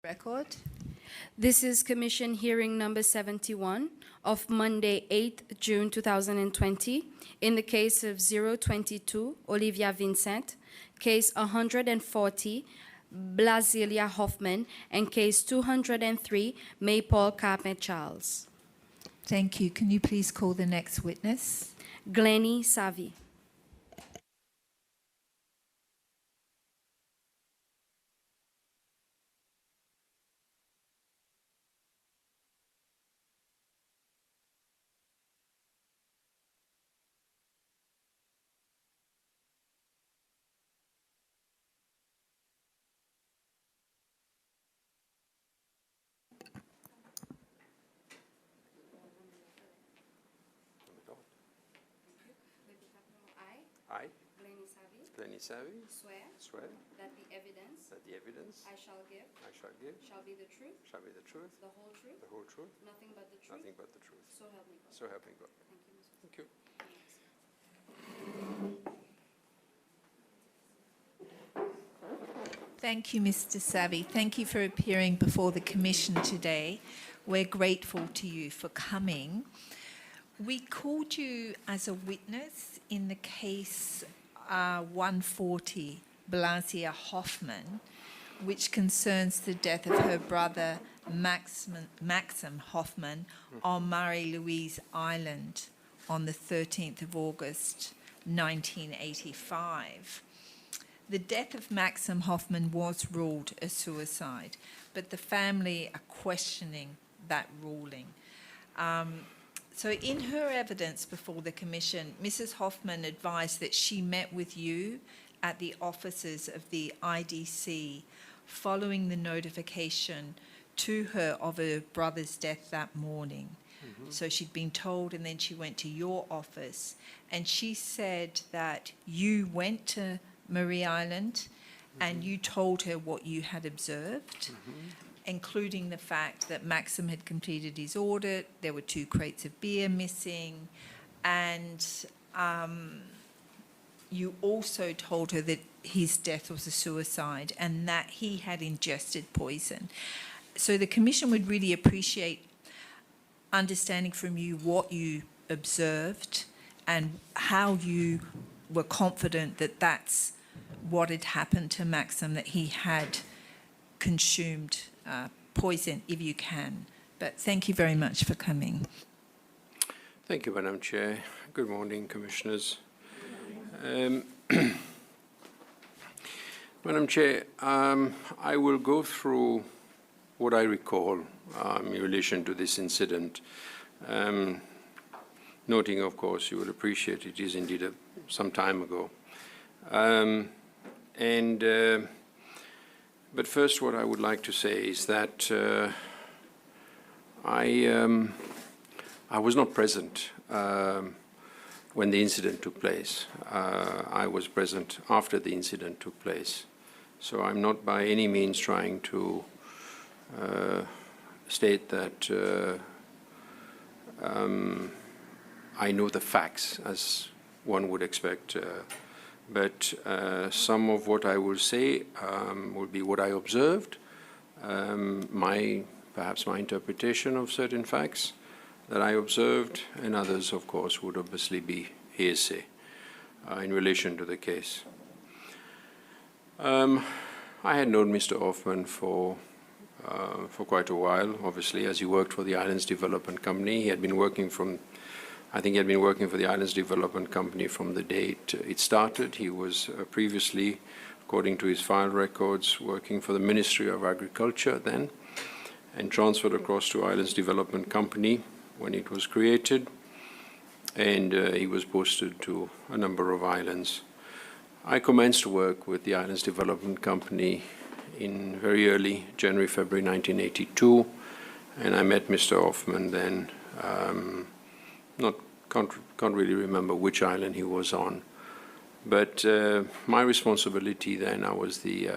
Record. This is Commission Hearing Number 71 of Monday, 8th June 2020, in the case of 022 Olivia Vincent, case 140 Blasilia Hoffman, and case 203 Maypole Carpet Charles. Thank you. Can you please call the next witness? Glennie Savvy. I, Glennie Savvy, swear that the evidence that the evidence I shall give shall be the truth, the whole truth, nothing but the truth, nothing but the truth. so help me God. So help me God. Thank you, Mr. Thank you. Thank you, Mr. Savvy. Thank you for appearing before the Commission today. We're grateful to you for coming. We called you as a witness in the case 140 Blasilia Hoffman, which concerns the death of her brother Maxim Hoffman on Marie-Louise Island on the 13th of August 1985. The death of Maxim Hoffman was ruled a suicide, but the family are questioning that ruling. So in her evidence before the Commission, Mrs. Hoffman advised that she met with you at the offices of the IDC following the notification to her of her brother's death that morning. Mm-hmm. So she'd been told, and then she went to your office, and she said that you went to Marie Island and you told her what you had observed, including the fact that Maxim had completed his audit, there were 2 crates of beer missing, and you also told her that his death was a suicide and that he had ingested poison. So the Commission would really appreciate understanding from you what you observed and how you were confident that that's what had happened to Maxim, that he had consumed poison, if you can. But thank you very much for coming. Thank you, Madam Chair. Good morning, Commissioners. Madam Chair, I will go through what I recall in relation to this incident, noting, of course, you will appreciate it is indeed some time ago. But first, what I would like to say is that I was not present when the incident took place. I was present after the incident took place. So I'm not by any means trying to state that I know the facts as one would expect. But some of what I will say will be what I observed, perhaps my interpretation of certain facts that I observed, and others, of course, would obviously be hearsay in relation to the case. I had known Mr. Hoffman for quite a while, obviously, as he worked for the Islands Development Company. He had been working I think he had been working for the Islands Development Company from the date it started. He was previously, according to his file records, working for the Ministry of Agriculture then, and transferred across to Islands Development Company when it was created, and he was posted to a number of islands. I commenced work with the Islands Development Company in very early January, February 1982, and I met Mr. Hoffman then. Can't really remember which island he was on, but my responsibility then, I was the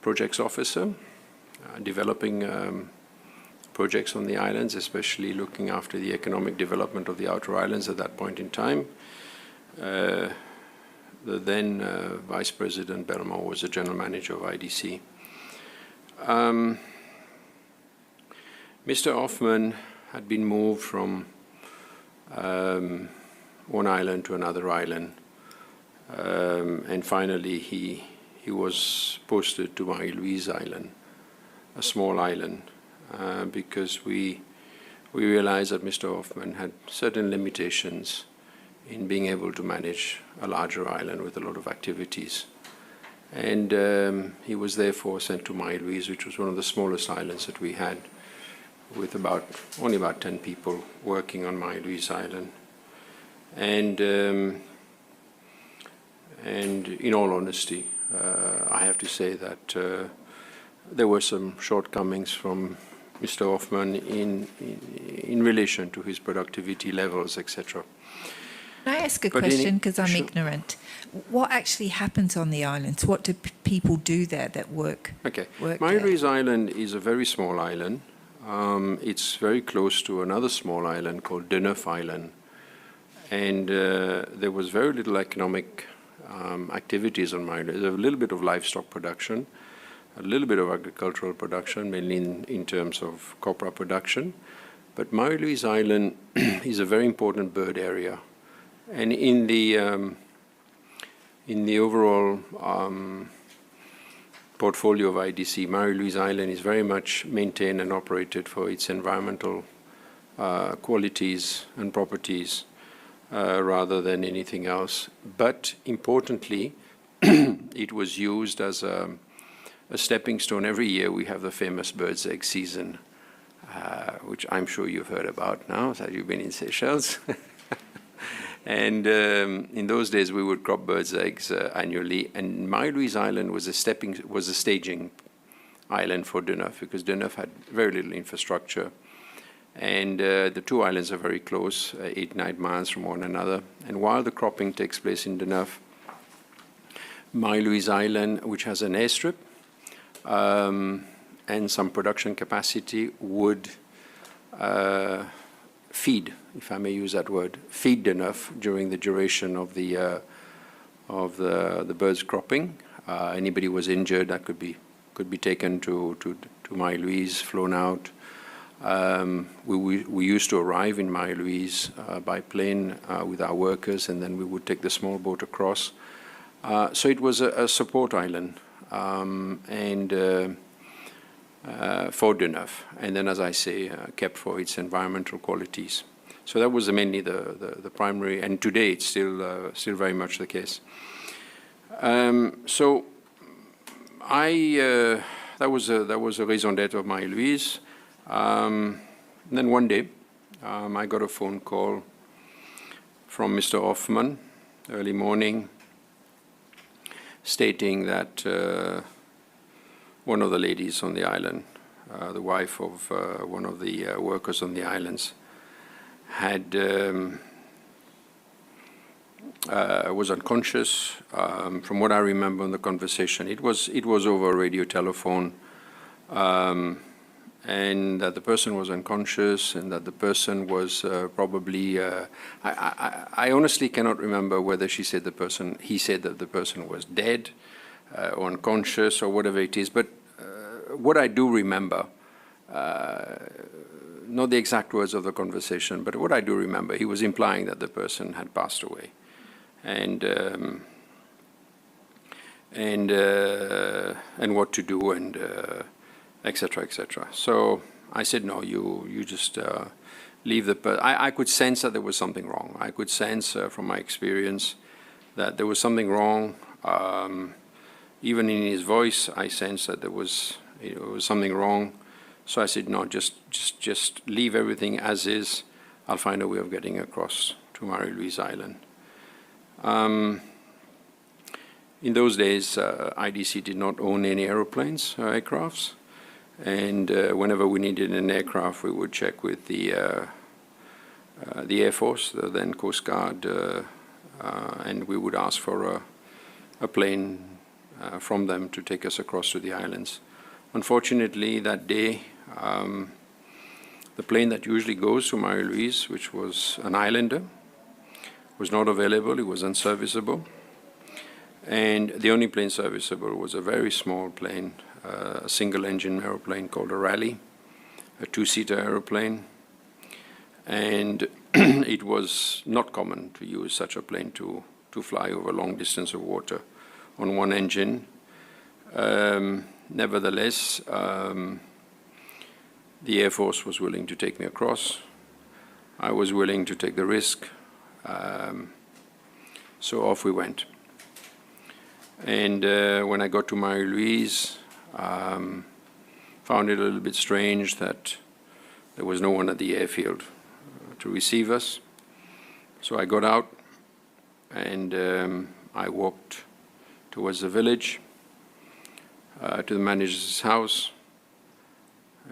projects officer, developing projects on the islands, especially looking after the economic development of the outer islands at that point in time. The then Vice President Belmont was the general manager of IDC. Mr. Hoffman had been moved from one island to another island, and finally he was posted to Marie-Louise Island, a small island, because we realized that Mr. Hoffman had certain limitations in being able to manage a larger island with a lot of activities. And he was therefore sent to Marie-Louise, which was one of the smallest islands that we had, with only about 10 people working on Marie-Louise Island. And in all honesty, I have to say that there were some shortcomings from Mr. Hoffman in relation to his productivity levels, etc. Can I ask a question, because I'm sure. ignorant? What actually happens on the islands? What do people do there that work? Okay. Work Marie-Louise Island is a very small island. It's very close to another small island called TRNUC Island. And there was very little economic activities on Marie-Louise. There's a little bit of livestock production, a little bit of agricultural production, mainly in terms of copra production. But Marie-Louise Island is a very important bird area. And in the overall portfolio of IDC, Marie-Louise Island is very much maintained and operated for its environmental qualities and properties rather than anything else. But importantly, it was used as a stepping stone. Every year we have the famous bird's egg season, which I'm sure you've heard about now, that you've been in Seychelles. And in those days, we would crop birds' eggs annually. And Marie-Louise Island was a staging island for TRNUC, because TRNUC had very little infrastructure. And the two islands are very close, 8-9 miles from one another. And while the cropping takes place in TRNUC, Marie-Louise Island, which has an airstrip and some production capacity, would feed, if I may use that word, feed TRNUC during the duration of the birds cropping. Anybody who was injured, that could be taken to Marie-Louise, flown out. We used to arrive in Marie-Louise by plane with our workers, and then we would take the small boat across. So it was a support island for TRNUC, and then, as I say, kept for its environmental qualities. So that was mainly the primary, and today it's still very much the case. So that was a raison d'être of Marie-Louise. Then one day, I got a phone call from Mr. Hoffman early morning, stating that one of the ladies on the island, the wife of one of the workers on the islands, was unconscious. From what I remember in the conversation, it was over radio telephone, and that the person was unconscious, and that the person was probably. I honestly cannot remember whether he said that the person was dead or unconscious or whatever it is. But what I do remember, not the exact words of the conversation, but what I do remember, he was implying that the person had passed away, and what to do, and etc., etc. So I said, no, you just leave the person. I could sense that there was something wrong. I could sense from my experience that there was something wrong. Even in his voice, I sensed that there was something wrong. So I said, no, just leave everything as is. I'll find a way of getting across to Marie-Louise Island. In those days, IDC did not own any airplanes or aircrafts. And whenever we needed an aircraft, we would check with the Air Force, the then Coast Guard, and we would ask for a plane from them to take us across to the islands. Unfortunately, that day, the plane that usually goes to Marie-Louise, which was an islander, was not available. It was unserviceable. And the only plane serviceable was a very small plane a single-engine aeroplane called a Raleigh, a two-seater aeroplane, and it was not common to use such a plane to fly over long distance of water on one engine. Nevertheless, the Air Force was willing to take me across. I was willing to take the risk. So off we went. And when I got to Marie-Louise, found it a little bit strange that there was no one at the airfield to receive us. So I got out and I walked towards the village, to the manager's house.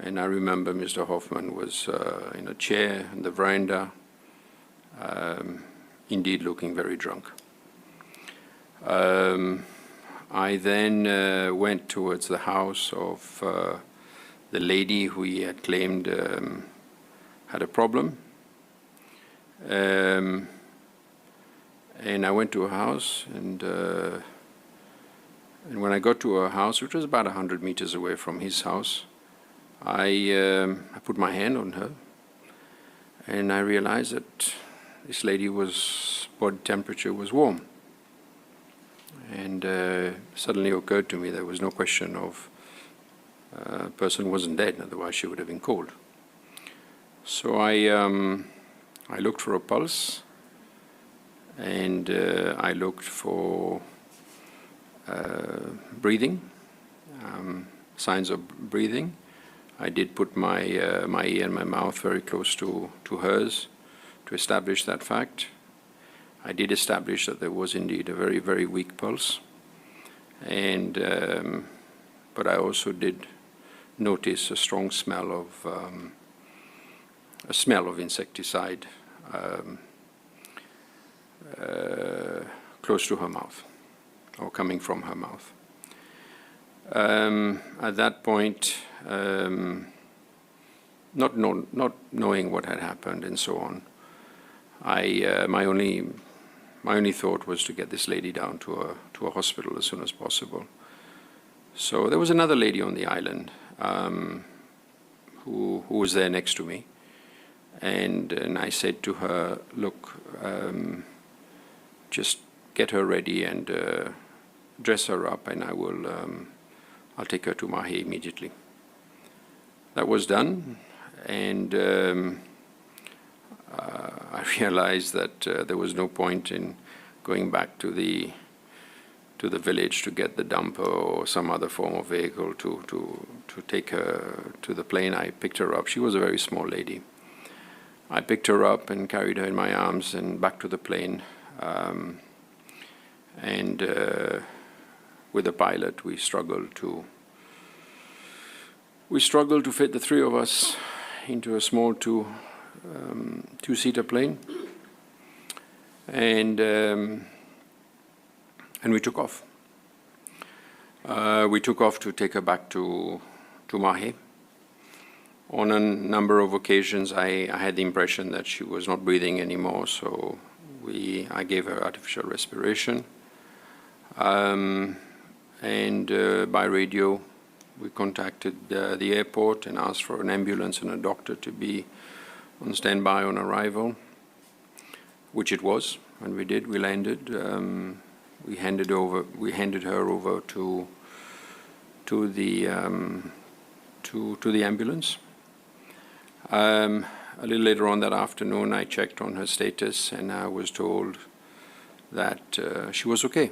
And I remember Mr. Hoffman was in a chair in the veranda, indeed looking very drunk. I then went towards the house of the lady who he had claimed had a problem. And I went to her house, and when I got to her house, which was about 100 meters away from his house, I put my hand on her, and I realized that this lady body temperature was warm. And suddenly occurred to me there was no question of a person wasn't dead, otherwise she would have been called. So I looked for a pulse, and I looked for breathing, signs of breathing. I did put my ear and my mouth very close to hers to establish that fact. I did establish that there was indeed a very, very weak pulse, and but I also did notice a strong smell of insecticide close to her mouth, or coming from her mouth. At that point, not knowing what had happened and so on, my only thought was to get this lady down to a hospital as soon as possible. So there was another lady on the island who was there next to me, and I said to her, "Look, just get her ready and dress her up, and I'll take her to Mahe immediately." That was done, and I realized that there was no point in going back to the village to get the dumper or some other form of vehicle to take her to the plane. I picked her up. She was a very small lady. I picked her up and carried her in my arms and back to the plane. And with the pilot, we struggled to fit the three of us into a small two-seater plane, and we took off. We took off to take her back to Mahe. On a number of occasions, I had the impression that she was not breathing anymore, so I gave her artificial respiration. And by radio, we contacted the airport and asked for an ambulance and a doctor to be on standby on arrival, which it was, and we did. We landed. We handed her over to the ambulance. A little later on that afternoon, I checked on her status, and I was told that she was okay.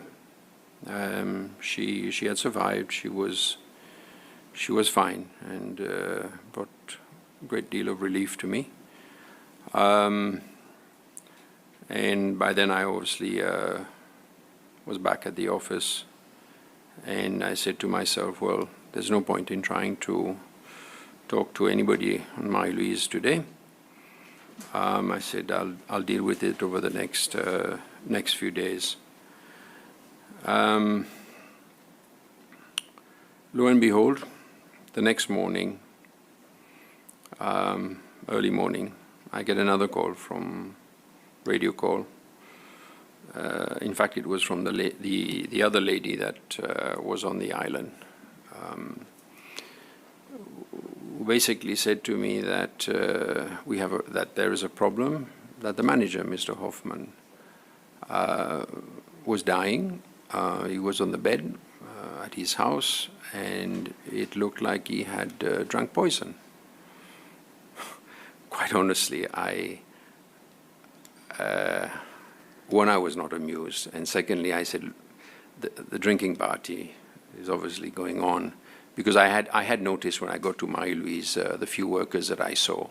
She had survived. She was fine, and brought a great deal of relief to me. And by then, I obviously was back at the office, and I said to myself, well, there's no point in trying to talk to anybody on Marie-Louise today. I said I'll deal with it over the next few days. Lo and behold, the next morning, early morning, I get another call radio call. In fact, it was from the other lady that was on the island. basically said to me that that there is a problem, that the manager, Mr. Hoffman, was dying. He was on the bed at his house, and it looked like he had drunk poison. Quite honestly, one, I was not amused, and secondly, I said, the drinking party is obviously going on, because I had noticed when I got to Marie-Louise, the few workers that I saw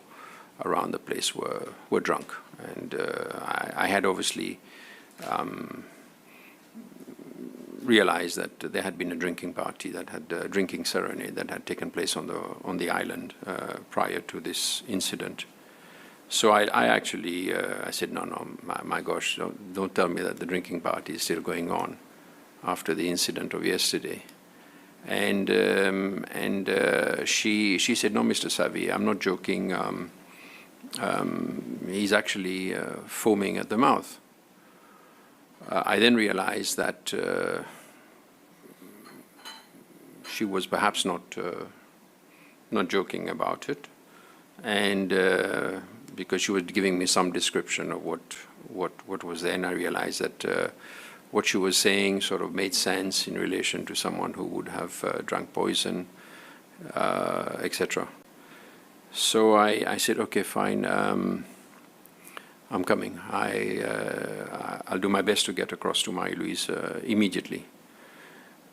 around the place were drunk, and I had obviously realized that there had been a drinking party, that had a drinking serenade that had taken place on the island prior to this incident. So I actually I said, no, my gosh, don't tell me that the drinking party is still going on after the incident of yesterday. And she said, no, Mr. Savy, I'm not joking. He's actually foaming at the mouth. I then realized that she was perhaps not joking about it, and because she was giving me some description of what was there, and I realized that what she was saying sort of made sense in relation to someone who would have drunk poison, etc. So I said, okay, fine, I'm coming. I'll do my best to get across to Marie-Louise immediately.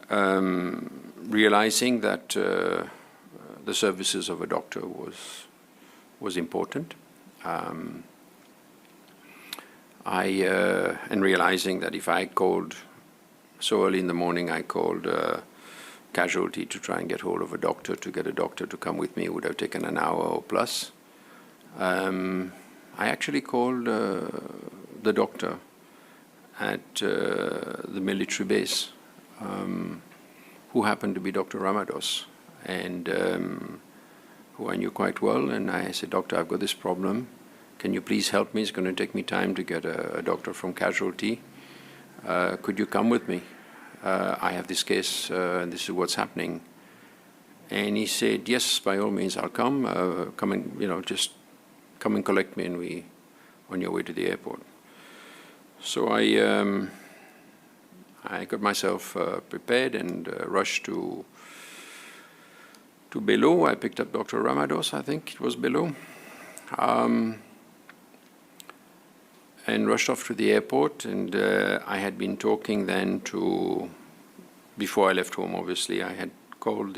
Realizing that the services of a doctor was important, and realizing that if I called so early in the morning, I called casualty to try and get hold of a doctor, to get a doctor to come with me, it would have taken an hour or plus. I actually called the doctor at the military base, who happened to be Dr. Ramados, and who I knew quite well. And I said, Doctor, I've got this problem. Can you please help me? It's going to take me time to get a doctor from casualty. Could you come with me? I have this case, and this is what's happening. And he said, yes, by all means, I'll come. Come and, just come and collect me, and on your way to the airport. So I got myself prepared and rushed to Belleau. I picked up Dr. Ramados, I think it was Belleau, and rushed off to the airport. And I had been talking then before I left home, obviously, I had called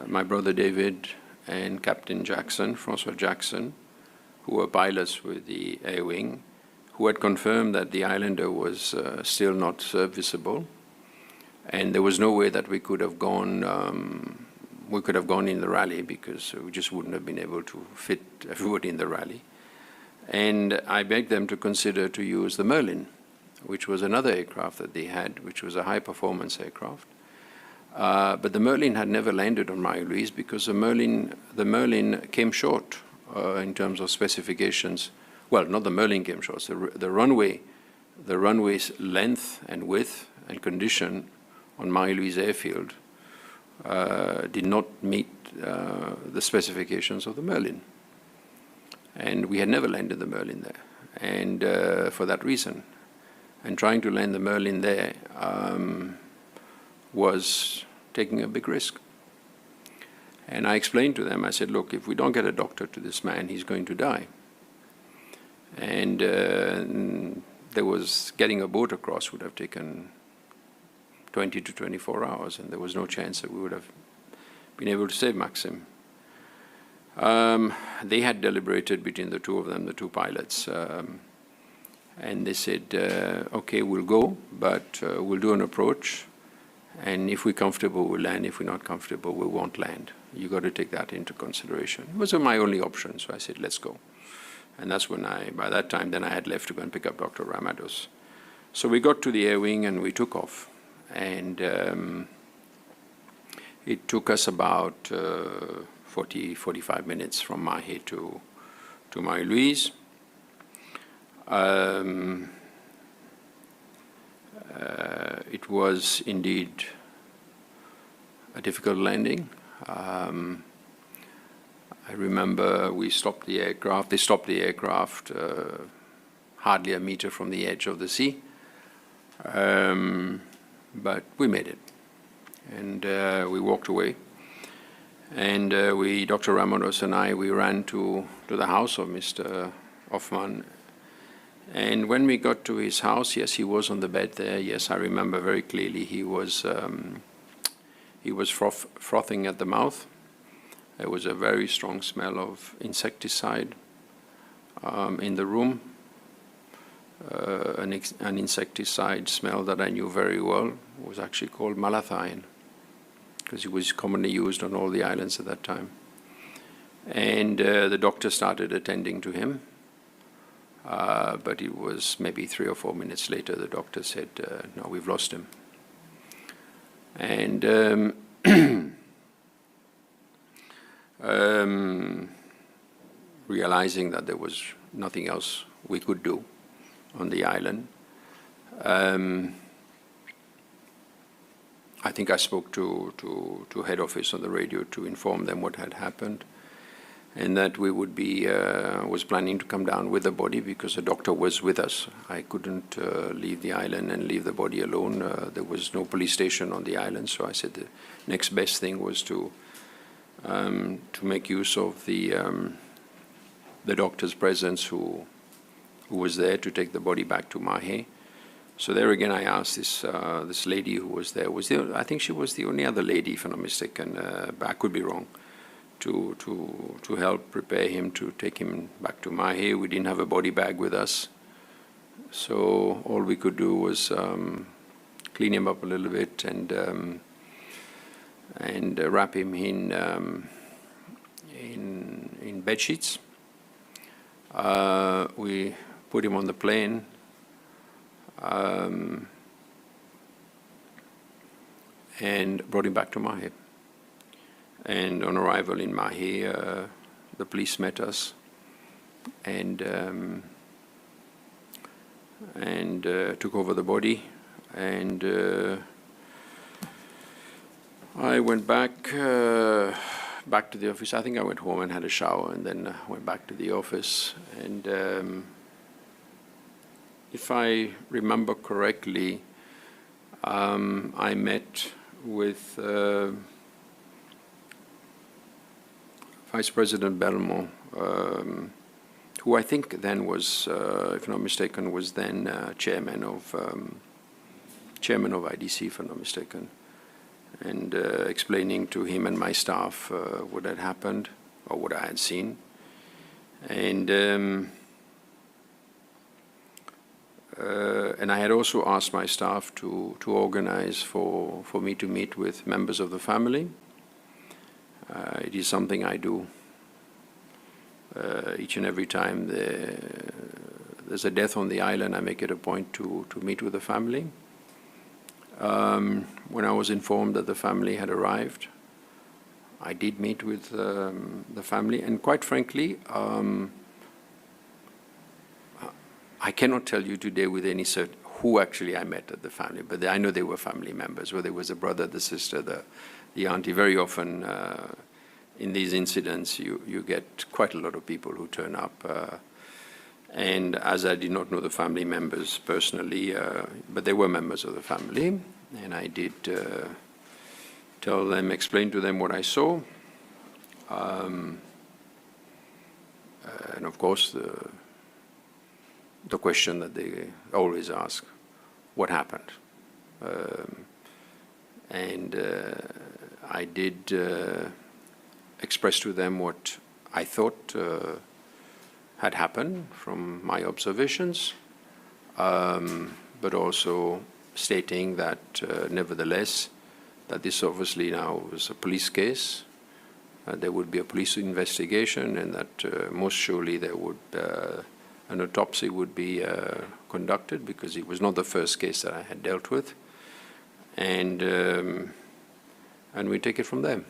my brother David and Captain Jackson, Francois Jackson, who were pilots with the Air Wing, who had confirmed that the Islander was still not serviceable, and there was no way that we could have gone in the rally, because we just wouldn't have been able to fit everybody in the rally. And I begged them to consider to use the Merlin, which was another aircraft that they had, which was a high-performance aircraft. But the Merlin had never landed on Marie-Louise, because the Merlin came short in terms of specifications. Well, not the Merlin came short. The runway's length and width and condition on Marie-Louise airfield did not meet the specifications of the Merlin. And we had never landed the Merlin there, and for that reason. And trying to land the Merlin there was taking a big risk. And I explained to them, I said, look, if we don't get a doctor to this man, he's going to die. And getting a boat across would have taken 20 to 24 hours, and there was no chance that we would have been able to save Maxim. They had deliberated between the two of them, the two pilots, and they said, okay, we'll go, but we'll do an approach, and if we're comfortable, we'll land. If we're not comfortable, we won't land. You got to take that into consideration. It was my only option, so I said, let's go. And that's when by that time, then I had left to go and pick up Dr. Ramados. So we got to the air wing and we took off. And it took us about 45 minutes from Mahe to Marie-Louise. It was indeed a difficult landing. I remember we stopped the aircraft. They stopped the aircraft hardly a meter from the edge of the sea, but we made it, and we walked away. And Dr. Ramados and I, we ran to the house of Mr. Hoffman. And when we got to his house, yes, he was on the bed there. Yes, I remember very clearly. He was frothing at the mouth. There was a very strong smell of insecticide in the room, an insecticide smell that I knew very well. It was actually called malathion, because it was commonly used on all the islands at that time. And the doctor started attending to him, but it was maybe 3 or 4 minutes later the doctor said, no, we've lost him. And realizing that there was nothing else we could do on the island, I think I spoke to head office on the radio to inform them what had happened, and that we would be was planning to come down with the body because the doctor was with us. I couldn't leave the island and leave the body alone. There was no police station on the island, so I said the next best thing was to make use of the doctor's presence who was there to take the body back to Mahe. So there again, I asked this lady who was there. I think she was the only other lady, if I'm not mistaken, but I could be wrong, to help prepare him to take him back to Mahe. We didn't have a body bag with us, so all we could do was clean him up a little bit and wrap him in bed sheets. We put him on the plane. And brought him back to Mahe. And on arrival in Mahe, the police met us and took over the body. And I went back to the office. I think I went home and had a shower, and then went back to the office. And if I remember correctly, I met with Vice President Belmont, who I think then was, if I'm not mistaken, was then chairman of IDC, if I'm not mistaken, and explaining to him and my staff what had happened or what I had seen. And I had also asked my staff to organize for me to meet with members of the family. It is something I do each and every time there's a death on the island. I make it a point to meet with the family. When I was informed that the family had arrived, I did meet with the family, and quite frankly, I cannot tell you today with any certainty who actually I met at the family, but I know they were family members, whether it was the brother, the sister, the auntie. Very often in these incidents, you get quite a lot of people who turn up. And as I did not know the family members personally, but they were members of the family, and I did tell them, explain to them what I saw. And of course, the question that they always ask, what happened? I did express to them what I thought had happened from my observations, but also stating that nevertheless, that this obviously now was a police case, there would be a police investigation, and that most surely there would an autopsy would be conducted, because it was not the first case that I had dealt with, and we take it from there.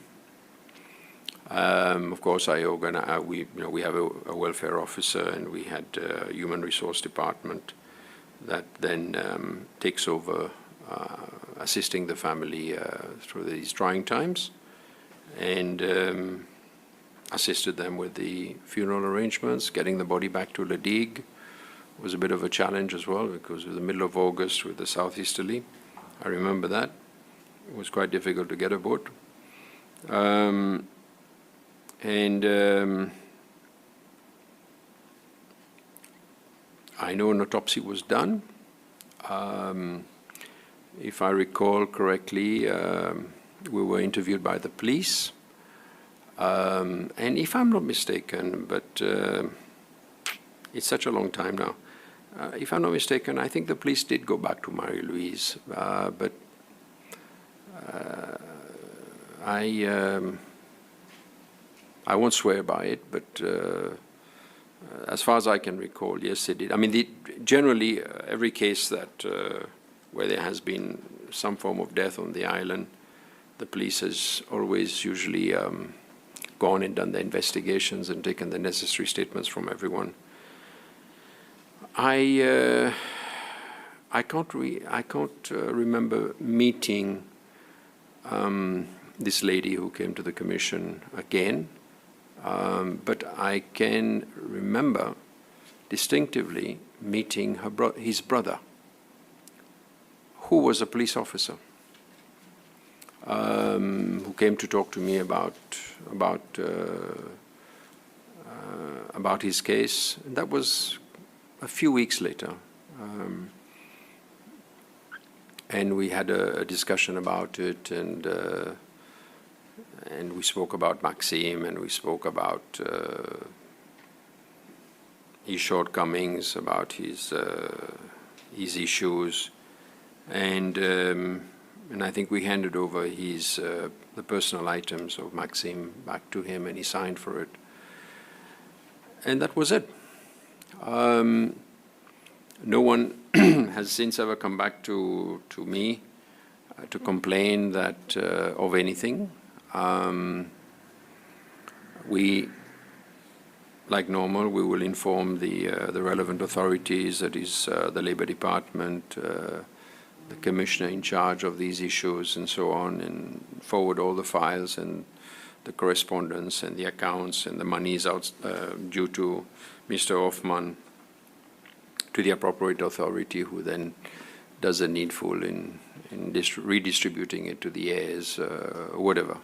Of course, we have a welfare officer, and we had a human resource department that then takes over assisting the family through these trying times. and assisted them with the funeral arrangements. Getting the body back to La Digue was a bit of a challenge as well, because it was the middle of August with the southeasterly. I remember that. It was quite difficult to get a boat. I know an autopsy was done. If I recall correctly, we were interviewed by the police. And if I'm not mistaken, but it's such a long time now, if I'm not mistaken, I think the police did go back to Marie-Louise, but I won't swear by it, but as far as I can recall, yes, they did. I mean, generally, every case that where there has been some form of death on the island, the police has always usually gone and done the investigations and taken the necessary statements from everyone. I can't remember meeting this lady who came to the commission again, but I can remember distinctively meeting his brother, who was a police officer, who came to talk to me about his case. And that was a few weeks later. And we had a discussion about it, and we spoke about Maxime, and we spoke about his shortcomings, about his issues, and I think we handed over the personal items of Maxime back to him, and he signed for it, and that was it. No one has since ever come back to me to complain that of anything. We, like normal, we will inform the relevant authorities, that is the Labour Department, the commissioner in charge of these issues, and so on, and forward all the files and the correspondence and the accounts and the monies out due to Mr. Hoffman to the appropriate authority, who then does the needful in redistributing it to the heirs, whatever.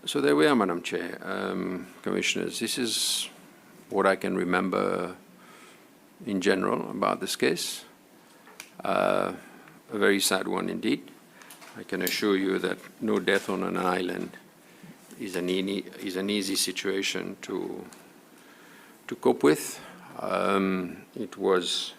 So there we are, Madam Chair. Commissioners, this is what I can remember in general about this case. A very sad one indeed. I can assure you that no death on an island is an easy situation to cope with. It was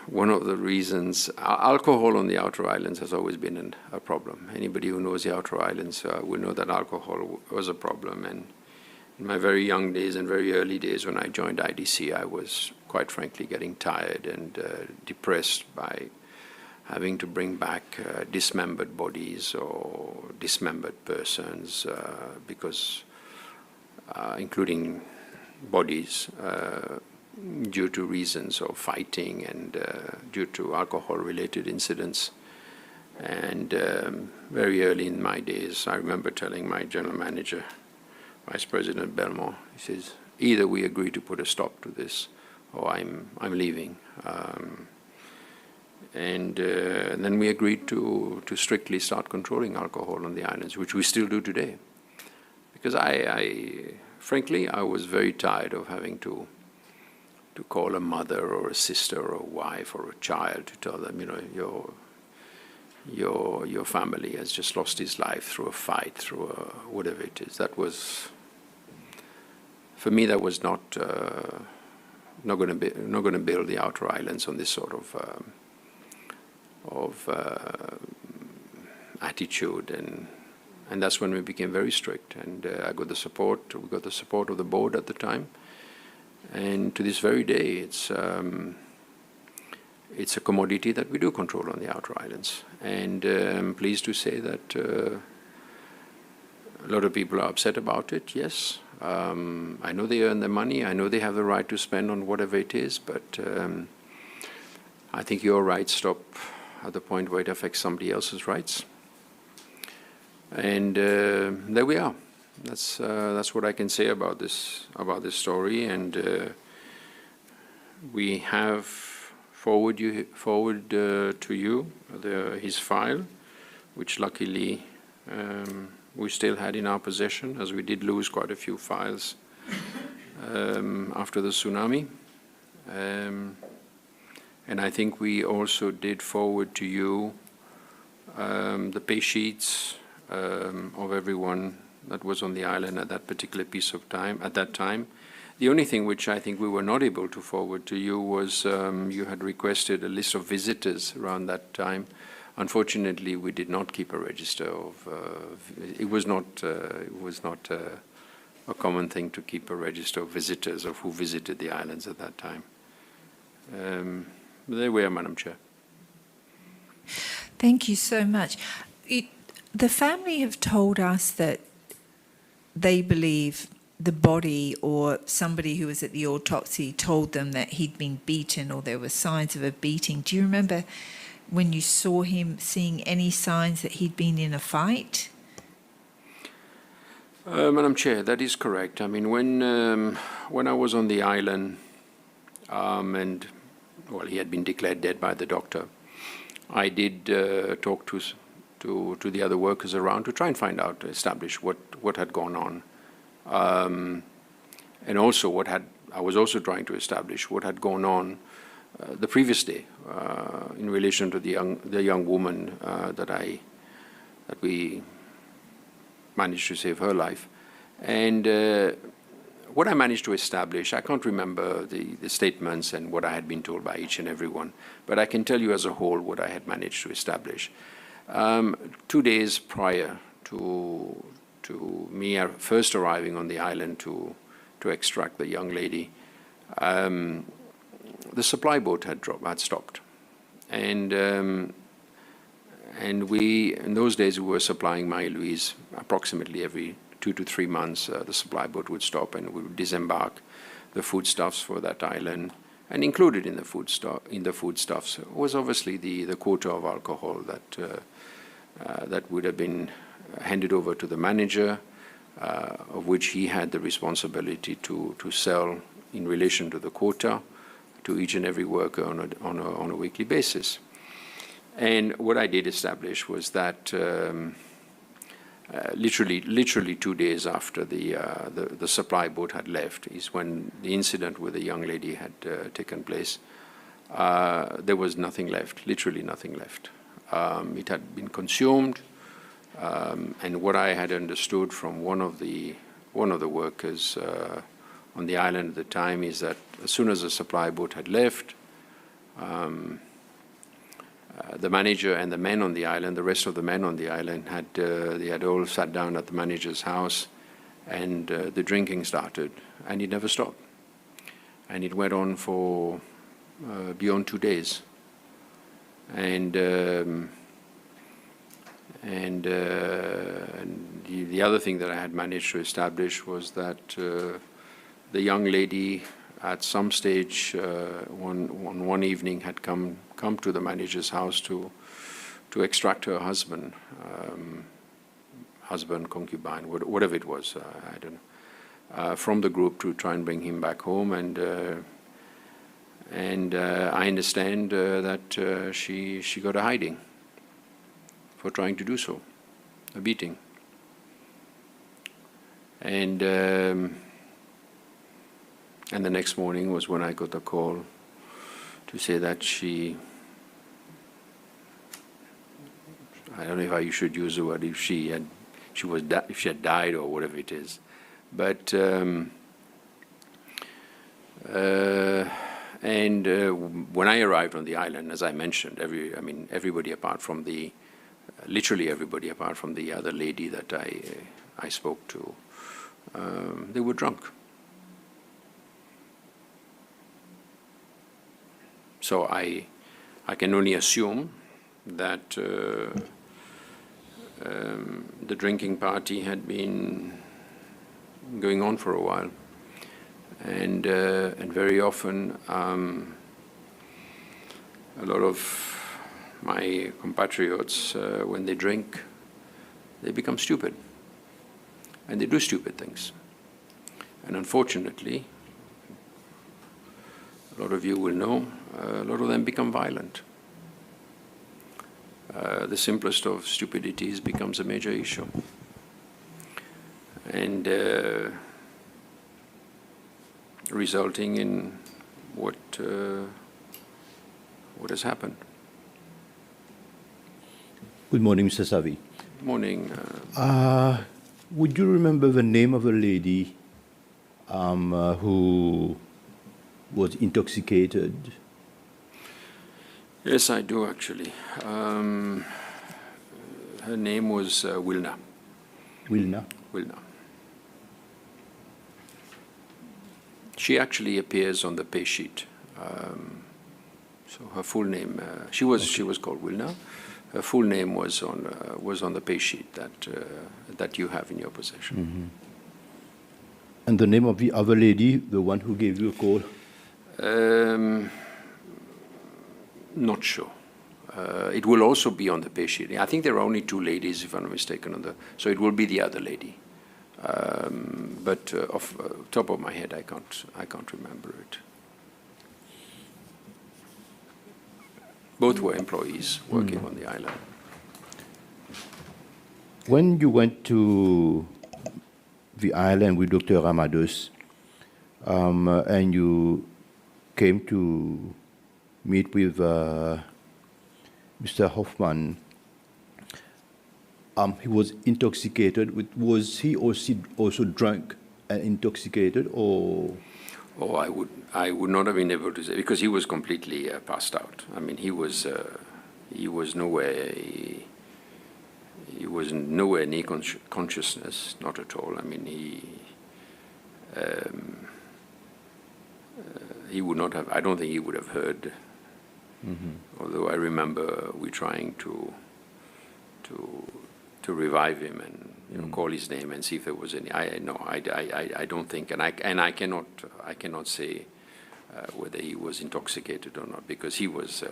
one of the reasons. Alcohol on the outer islands has always been a problem. Anybody who knows the outer islands will know that alcohol was a problem. And in my very young days and very early days when I joined IDC, I was quite frankly getting tired and depressed by having to bring back dismembered bodies or dismembered persons, because including bodies, due to reasons of fighting and due to alcohol-related incidents. And very early in my days, I remember telling my general manager, Vice President Belmont, he says, either we agree to put a stop to this, or I'm leaving. And then we agreed to strictly start controlling alcohol on the islands, which we still do today. Because frankly, I was very tired of having to call a mother or a sister or a wife or a child to tell them, you know, your family has just lost his life through a fight, through whatever it is. That was, for me, that was not going to build the outer islands on this sort of attitude, and that's when we became very strict. And I got the support. We got the support of the board at the time. And to this very day, it's a commodity that we do control on the outer islands. And I'm pleased to say that a lot of people are upset about it, yes. I know they earn their money. I know they have the right to spend on whatever it is, but I think your rights stop at the point where it affects somebody else's rights. And there we are. That's what I can say about this story. And we have forward to you his file, which luckily we still had in our possession, as we did lose quite a few files after the tsunami. And I think we also did forward to you the pay sheets of everyone that was on the island at that particular piece of time, at that time. The only thing which I think we were not able to forward to you was you had requested a list of visitors around that time. Unfortunately, we did not keep a register of. It was not a common thing to keep a register of visitors of who visited the islands at that time. There we are, Madam Chair. Thank you so much. The family have told us that they believe the body or somebody who was at the autopsy told them that he'd been beaten or there were signs of a beating. Do you remember when you saw him seeing any signs that he'd been in a fight? Madam Chair, that is correct. I mean, when I was on the island, and well, he had been declared dead by the doctor, I did talk to the other workers around to try and find out, establish what had gone on, and also I was also trying to establish what had gone on the previous day in relation to the young woman that we managed to save her life. And what I managed to establish, I can't remember the statements and what I had been told by each and every one, but I can tell you as a whole what I had managed to establish. 2 days prior to me first arriving on the island to extract the young lady, the supply boat had stopped. And we, in those days, we were supplying Marie Louise approximately every 2 to 3 months. The supply boat would stop and we would disembark the foodstuffs for that island. And included in the foodstuffs was obviously the quota of alcohol that would have been handed over to the manager, of which he had the responsibility to sell in relation to the quota to each and every worker on a weekly basis. And what I did establish was that literally 2 days after the supply boat had left is when the incident with the young lady had taken place. There was nothing left, literally nothing left. It had been consumed, and what I had understood from one of the workers on the island at the time is that as soon as the supply boat had left, the manager and the men on the island, the rest of the men on the island, they had all sat down at the manager's house, and the drinking started, and it never stopped. And it went on for beyond 2 days. And the other thing that I had managed to establish was that the young lady at some stage one evening had come to the manager's house to extract her husband, concubine, whatever it was, I don't know, from the group to try and bring him back home. And I understand that she got a hiding for trying to do so, a beating. And the next morning was when I got a call to say that I don't know if I should use the word if she had died or whatever it is, but when I arrived on the island, as I mentioned, everybody apart from literally everybody apart from the other lady that I spoke to, they were drunk. So I can only assume that the drinking party had been going on for a while, and very often a lot of my compatriots, when they drink, they become stupid. And they do stupid things. And unfortunately, a lot of you will know, a lot of them become violent. The simplest of stupidities becomes a major issue. And resulting in what has happened. Good morning, Mr. Savi. Morning. Would you remember the name of a lady who was intoxicated? Yes, I do actually. Her name was Wilna. Wilna? Wilna. She actually appears on the pay sheet. So her full name, she was called Wilna. Her full name was on the pay sheet that you have in your possession. Mm-hmm. And the name of the other lady, the one who gave you a call? Not sure. It will also be on the pay sheet. I think there are only two ladies, if I'm not mistaken, so it will be the other lady. But off top of my head, I can't remember it. Both were employees working on the island. When you went to the island with Dr. Ramados, and you came to meet with Mr. Hoffman, he was intoxicated. Was he also drunk and intoxicated, or? Oh, I would not have been able to say, because he was completely passed out. I mean, he was nowhere near consciousness, not at all. I mean, he would not have. I don't think he would have heard. Mm-hmm. Although I remember we trying to revive him and call his name and see if there was any. I don't think, and I cannot say whether he was intoxicated or not, because he was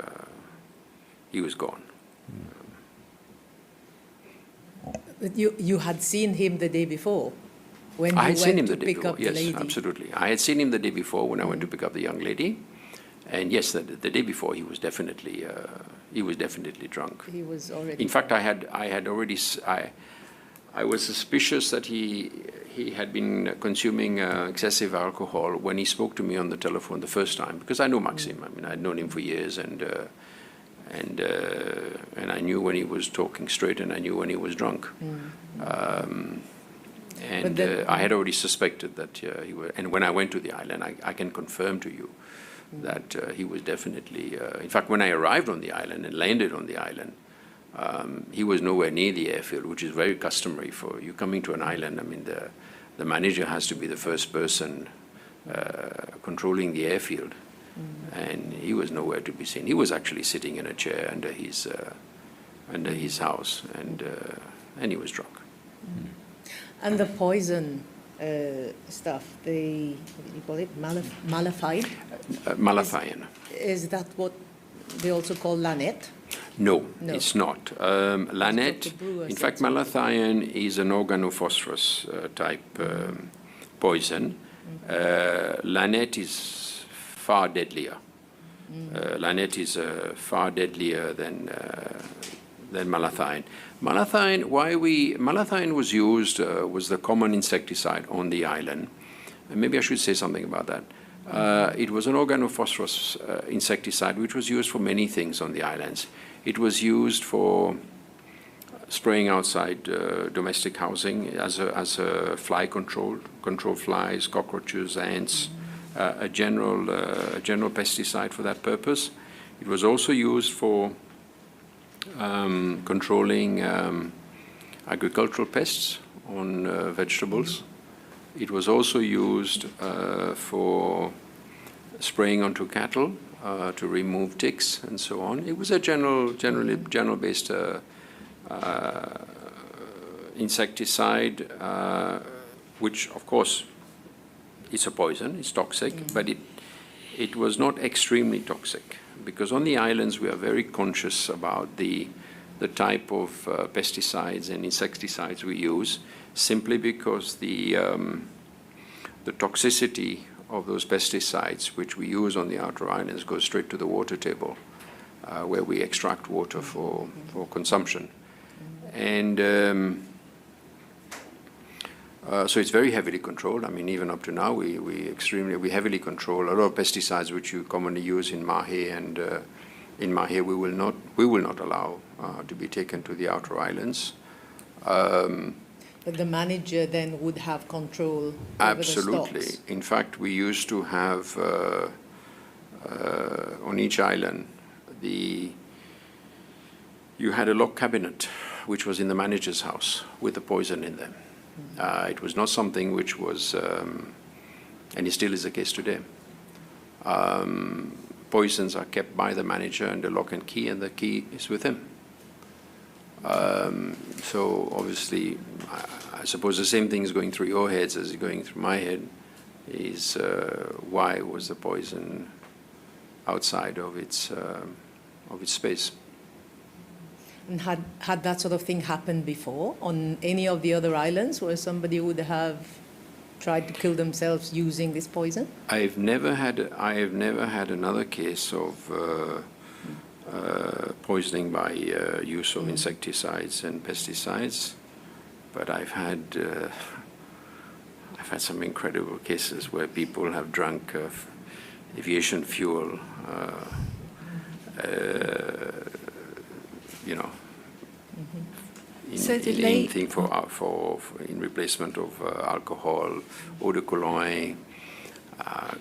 gone. But you had seen him the day before when I you had seen him went the to day pick before. up the Yes, lady. absolutely. I had seen him the day before when I went to pick up the young lady, and yes, the day before he was definitely drunk. He was already. In fact, I was suspicious that he had been consuming excessive alcohol when he spoke to me on the telephone the first time, because I know Maxim. I mean, I'd known him for years, and I knew when he was talking straight, and I knew when he was drunk. And I had already suspected that he was. And when I went to the island, I can confirm to you that he was definitely. In fact, when I arrived on the island and landed on the island, he was nowhere near the airfield, which is very customary for you coming to an island. I mean, the manager has to be the first person controlling the airfield, and he was nowhere to be seen. He was actually sitting in a chair under his house, and he was drunk. And the poison stuff, what do you call it? Malathion? Malathion. Is that what they also call Lanette? No, No. it's not. Lanette, Dr. Brewer in said fact, so. malathion is an organophosphorus type poison. Lanette is far deadlier. Lanette is far deadlier than malathion. Malathion was used, was the common insecticide on the island. And maybe I should say something about that. It was an organophosphorus insecticide which was used for many things on the islands. It was used for spraying outside domestic housing as a fly control flies, cockroaches, ants, a general pesticide for that purpose. It was also used for controlling agricultural pests on vegetables. It was also used for spraying onto cattle to remove ticks and so on. It was a general-based insecticide, which of course is a poison, it's toxic, but it was not extremely toxic, because on the islands we are very conscious about the the type of pesticides and insecticides we use, simply because the toxicity of those pesticides which we use on the outer islands goes straight to the water table, where we extract water for consumption. And so it's very heavily controlled. I mean, even up to now, we heavily control a lot of pesticides which you commonly use in Mahe, and in Mahe we will not allow to be taken to the outer islands. But the manager then would have control over the Absolutely. stocks. In fact, we used to have on each island, you had a locked cabinet which was in the manager's house with the poison in them. It was not something which was, and it still is the case today. Poisons are kept by the manager and the lock and key is with him. So obviously, I suppose the same thing is going through your heads as is going through my head, is why was the poison outside of its space? And had that sort of thing happened before on any of the other islands where somebody would have tried to kill themselves using this poison? I have never had another case of poisoning by use of insecticides and pesticides, but I've had some incredible cases where people have drunk aviation fuel. You know, So the in replacement of alcohol, eau de cologne,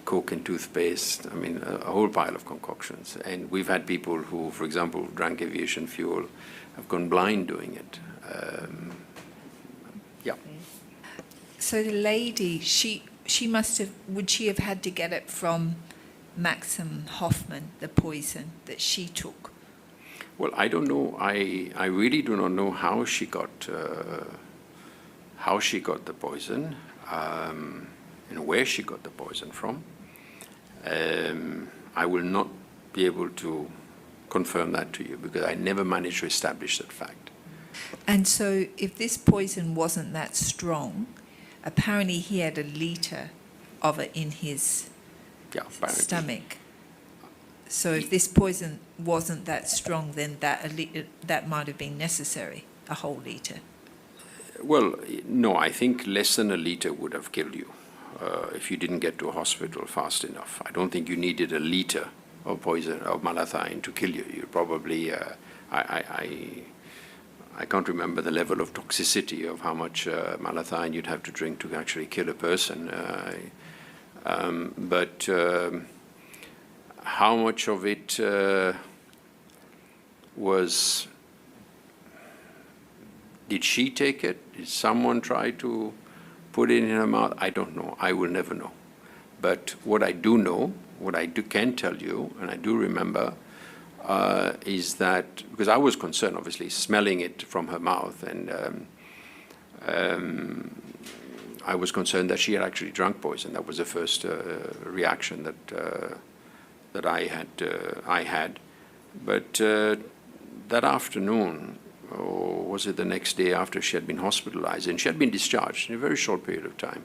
Coke and toothpaste. I mean, a whole pile of concoctions. And we've had people who, for example, drank aviation fuel, have gone blind doing it. Yeah. So the lady, would she have had to get it from Maxim Hoffman, the poison that she took? Well, I don't know. I really do not know how she got the poison, and where she got the poison from. I will not be able to confirm that to you because I never managed to establish that fact. And so if this poison wasn't that strong, apparently he had a litre of it in his stomach. So if this poison wasn't that strong, then that might have been necessary, a whole litre. Well, no, I think less than a litre would have killed you if you didn't get to a hospital fast enough. I don't think you needed a litre of poison, of malathion, to kill you. You probably, I can't remember the level of toxicity of how much malathion you'd have to drink to actually kill a person. But how much of it was, did she take it? Did someone try to put it in her mouth? I don't know. I will never know. But what I do know, what I can tell you, and I do remember, is that, because I was concerned, obviously, smelling it from her mouth, and I was concerned that she had actually drunk poison. That was the first reaction that I had. But that afternoon, or was it the next day after she had been hospitalized, and she had been discharged in a very short period of time,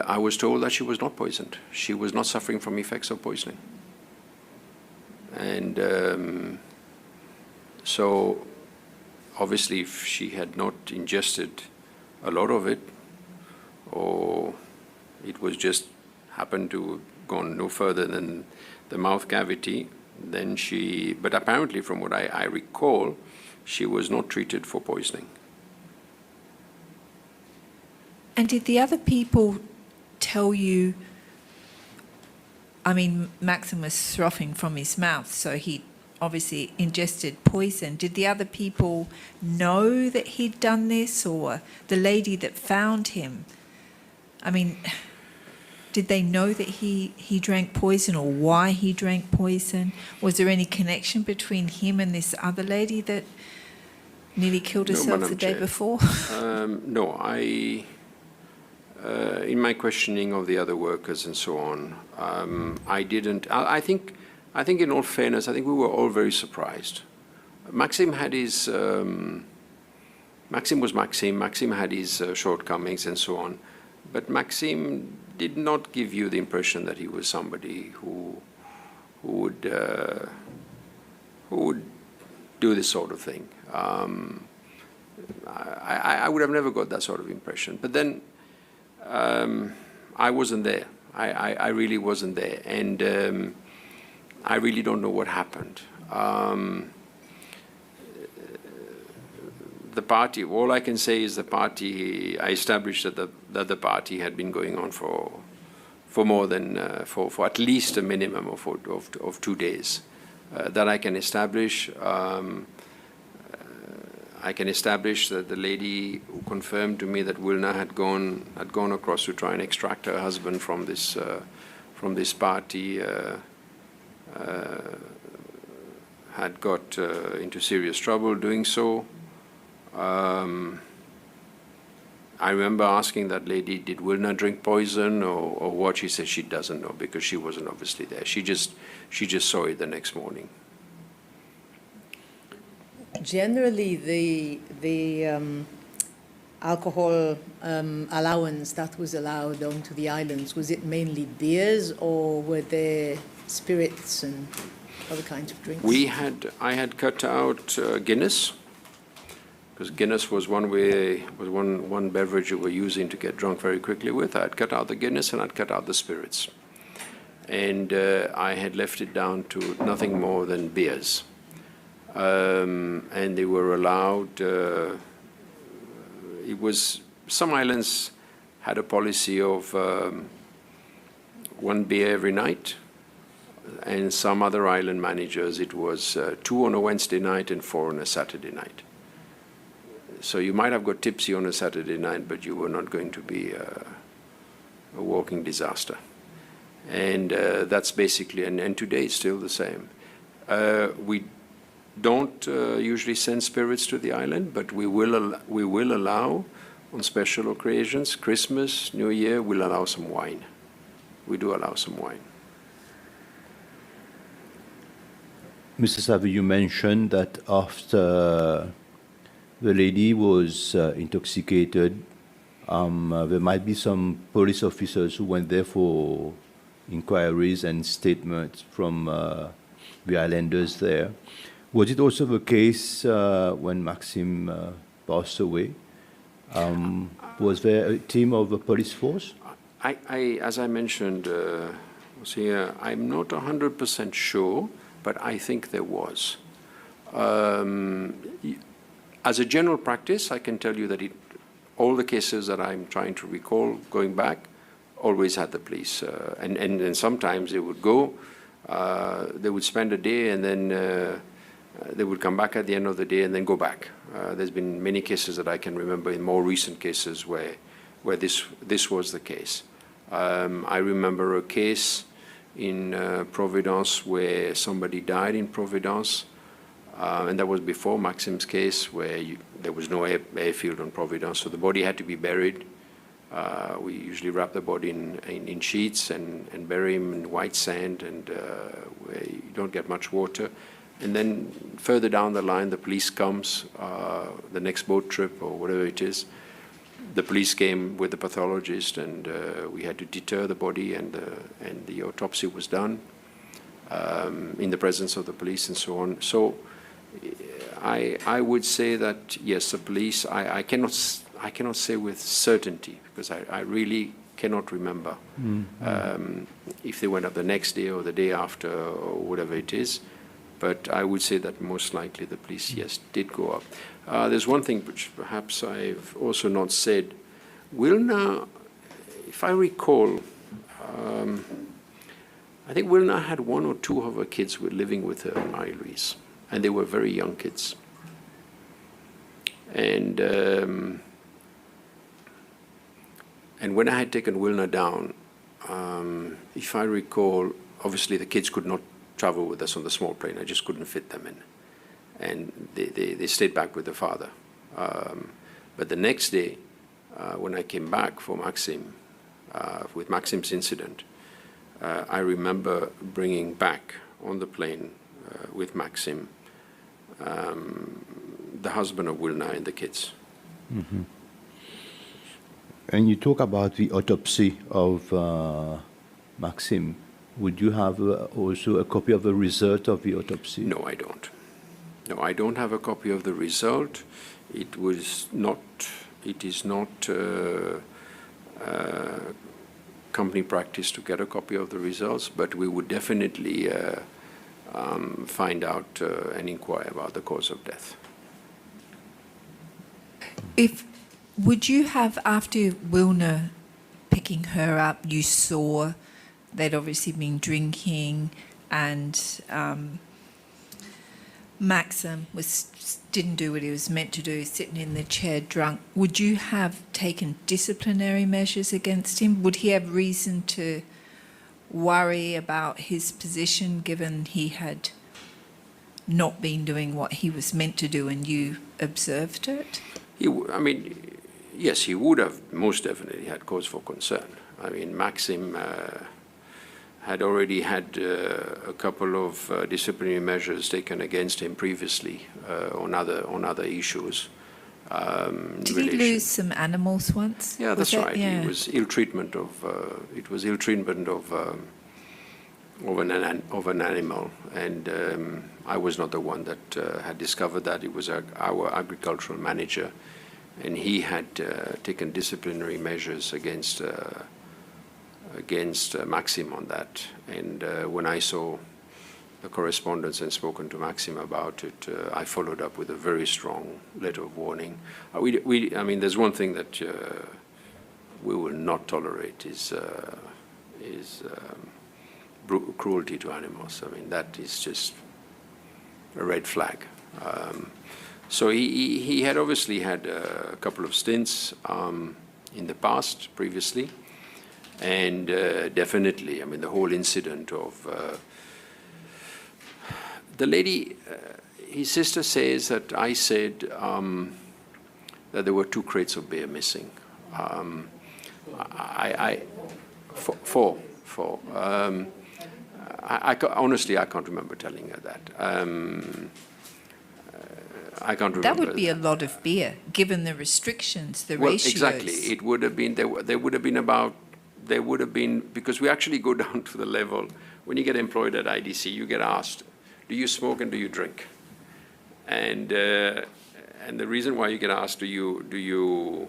I was told that she was not poisoned. She was not suffering from effects of poisoning. And so obviously if she had not ingested a lot of it, or it was just happened to gone no further than the mouth cavity, then but apparently from what I recall, she was not treated for poisoning. And did the other people tell you, I mean, Maxim was frothing from his mouth, so he obviously ingested poison. Did the other people know that he'd done this, or the lady that found him? I mean, did they know that he drank poison, or why he drank poison? Was there any connection between him and this other lady that nearly killed herself the day before? No, in my questioning of the other workers and so on, I didn't. I think I think in all fairness, I think we were all very surprised. Maxim had his, Maxim was Maxim. Maxim had his shortcomings and so on. But Maxim did not give you the impression that he was somebody who would do this sort of thing. I would have never got that sort of impression. But then I wasn't there. I really wasn't there. And I really don't know what happened. The party, all I can say is the party, I established that the party had been going on for more than, for at least a minimum of 2 days. That I can establish. I can establish that the lady who confirmed to me that Wilna had gone across to try and extract her husband from this party had got into serious trouble doing so. I remember asking that lady, did Wilna drink poison or what? She said she doesn't know because she wasn't obviously there. She just saw it the next morning. Generally, the alcohol allowance that was allowed onto the islands, was it mainly beers or were there spirits and other kinds of drinks? I had cut out Guinness, because Guinness was one beverage you were using to get drunk very quickly with. I had cut out the Guinness and I'd cut out the spirits. And I had left it down to nothing more than beers. And they were allowed, some islands had a policy of 1 beer every night, and some other island managers, it was 2 on a Wednesday night and 4 on a Saturday night. So you might have got tipsy on a Saturday night, but you were not going to be a walking disaster. And that's basically, and today it's still the same. We don't usually send spirits to the island, but we will allow on special occasions, Christmas, New Year, we'll allow some wine. We do allow some wine. Mr. Savvy, you mentioned that after the lady was intoxicated, there might be some police officers who went there for inquiries and statements from the islanders there. Was it also the case when Maxim passed away? Was there a team of the police force? As I mentioned, I'm not 100% sure, but I think there was. As a general practice, I can tell you that all the cases that I'm trying to recall going back always had the police. And sometimes they would go, they would spend a day and then they would come back at the end of the day and then go back. There's been many cases that I can remember in more recent cases where this was the case. I remember a case in Providence where somebody died in Providence, and that was before Maxim's case, where there was no airfield on Providence, so the body had to be buried. We usually wrap the body in sheets and bury him in white sand, and where you don't get much water. And then further down the line, the police comes, the next boat trip or whatever it is. The police came with the pathologist, and we had to deter the body, and the autopsy was done in the presence of the police and so on. So I would say that, yes, the police, I cannot say with certainty, because I really cannot remember if they went up the next day or the day after or whatever it is. But I would say that most likely the police, yes, did go up. There's one thing which perhaps I've also not said. Wilna, if I recall, I think Wilna had 1 or 2 of her kids were living with her, Marie-Louise, and they were very young kids. And when I had taken Wilna down, if I recall, obviously the kids could not travel with us on the small plane. I just couldn't fit them in. And they stayed back with the father. But the next day, when I came back for Maxim, with Maxim's incident, I remember bringing back the plane with Maxim, the husband of Wilna and the kids. Mm-hmm. And you talk about the autopsy of Maxim. Would you have also a copy of the result of the autopsy? No, I don't. No, I don't have a copy of the result. It is not company practice to get a copy of the results, but we would definitely find out and inquire about the cause of death. Would you have, after Wilna picking her up, you saw they'd obviously been drinking and Maxim didn't do what he was meant to do, sitting in the chair drunk. Would you have taken disciplinary measures against him? Would he have reason to worry about his position given he had not been doing what he was meant to do and you observed it? Yes, he would have most definitely had cause for concern. I mean, Maxim had already had a couple of disciplinary measures taken against him previously on other issues. Did he lose some animals once? Yeah, that's right. Yeah. It was ill treatment of an animal, and I was not the one that had discovered that. It was our agricultural manager, and he had taken disciplinary measures against Maxim on that. And when I saw the correspondence and spoken to Maxim about it, I followed up with a very strong letter of warning. I mean, there's one thing that we will not tolerate is cruelty to animals. I mean, that is just a red flag. So he had obviously had a couple of stints in the past, previously. And definitely, I mean, the whole incident of the lady, his sister says that I said that there were 2 crates of beer missing. Four. Honestly, I can't remember telling her that. I can't remember. That would be a lot of beer, given the restrictions, the ratios. Exactly. It would have been, there would have been, because we actually go down to the level, when you get employed at IDC, you get asked, do you smoke and do you drink? And the reason why you get asked, do you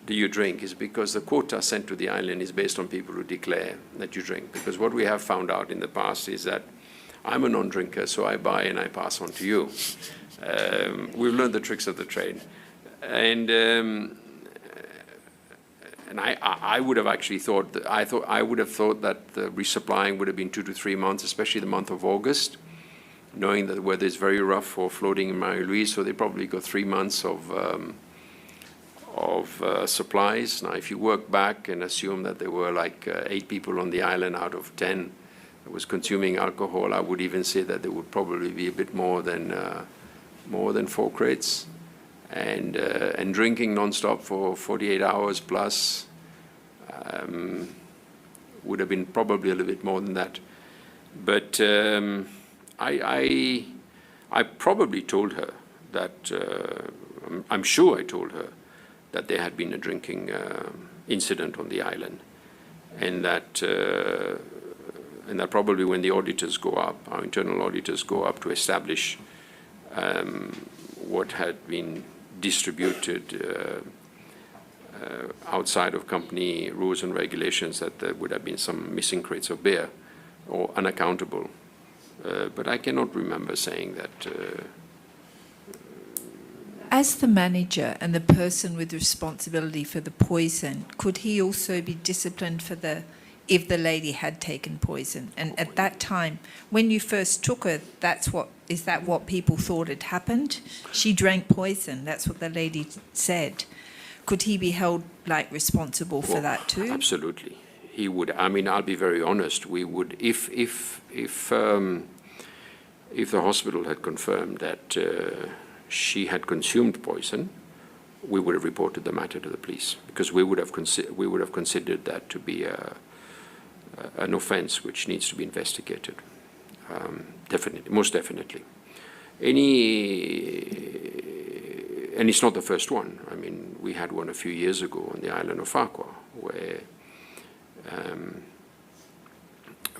drink, is because the quota sent to the island is based on people who declare that you drink. Because what we have found out in the past is that I'm a non-drinker, so I buy and I pass on to you. We've learned the tricks of the trade. And I would have actually thought that I would have thought that the resupplying would have been 2 to 3 months, especially the month of August, knowing that the weather is very rough for floating in Marie-Louise. So they probably got 3 months of supplies. Now, if you work back and assume that there were like 8 people on the island out of 10 that was consuming alcohol, I would even say that there would probably be a bit more than 4 crates. And drinking nonstop for 48 hours plus would have been probably a little bit more than that. But I probably told her that, I'm sure I told her that there had been a drinking incident on the island, and that probably when the auditors go up, our internal auditors go up to establish what had been distributed outside of company rules and regulations, that there would have been some missing crates of beer or unaccountable. But I cannot remember saying that. As the manager and the person with responsibility for the poison, could he also be disciplined for if the lady had taken poison? And at that time, when you first took her, is that what people thought had happened? She drank poison. That's what the lady said. Could he be held responsible for that too? Absolutely, he would. I mean, I'll be very honest. We would, if the hospital had confirmed that she had consumed poison, we would have reported the matter to the police, because we would have considered that to be an offence which needs to be investigated. Definitely, most definitely. And it's not the first one. I mean, we had one a few years ago on the island of Farquhar, where